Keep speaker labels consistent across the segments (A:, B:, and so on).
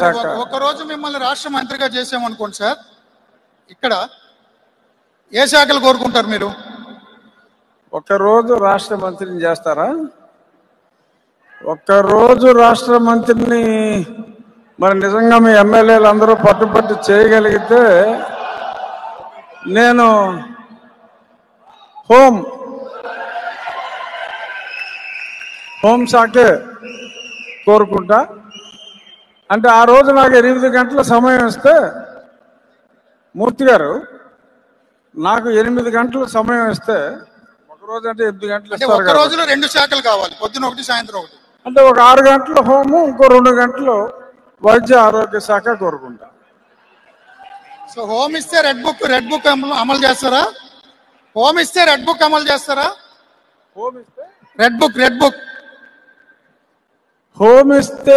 A: శాఖ.
B: ఒక రోజు మిమ్మల్ని రాష్ట్ర మంత్రిగా చేసామనుకోండి సార్, ఇక్కడ ఏ శాఖలు కోరుకుంటారు మీరు?
A: ఒక్కరోజు రాష్ట్ర మంత్రిని చేస్తారా? ఒక్కరోజు రాష్ట్ర మంత్రిని మరి నిజంగా మీ ఎమ్మెల్యేలు అందరూ పట్టుబట్టి చేయగలిగితే నేను హోంశాఖే కోరుకుంటా. అంటే ఆ రోజు నాకు 8 గంటల సమయం ఇస్తే, మూర్తి గారు నాకు 8 గంటల సమయం ఇస్తే, ఒకరోజు అంటే 8 గంటలు ఇస్తారు.
B: ఒక రోజులో 2 శాఖలు కావాలి, పొద్దున ఒకటి సాయంత్రం ఒకటి.
A: అంటే ఒక 6 గంటల హోము, ఇంకో 2 గంటలు వైద్య ఆరోగ్య శాఖ కోరుకుంటా.
B: సో హోమ్ ఇస్తే రెడ్ బుక్ అమలు చేస్తారా? హోమ్ ఇస్తే రెడ్ బుక్ అమలు చేస్తారా? రెడ్ బుక్
A: హోమ్ ఇస్తే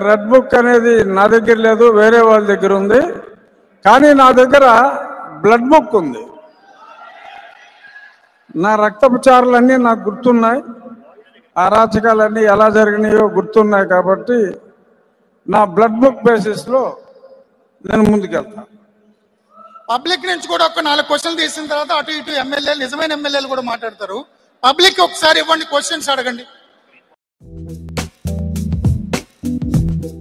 A: రెడ్ బుక్ అనేది నా దగ్గర లేదు, వేరే వాళ్ళ దగ్గర ఉంది. కానీ నా దగ్గర బ్లడ్ బుక్ ఉంది. నా రక్తపుచారులన్నీ నాకు గుర్తున్నాయి, అరాచకాలన్నీ ఎలా జరిగినాయో గుర్తున్నాయి. కాబట్టి నా బ్లడ్ బుక్ బేసిస్లో నేను ముందుకెళ్తాను.
B: పబ్లిక్ నుంచి కూడా ఒక 4 క్వశ్చన్లు తీసిన తర్వాత అటు ఇటు ఎమ్మెల్యేలు, నిజమైన ఎమ్మెల్యేలు కూడా మాట్లాడతారు. పబ్లిక్ ఒకసారి ఇవ్వండి, క్వశ్చన్స్ అడగండి.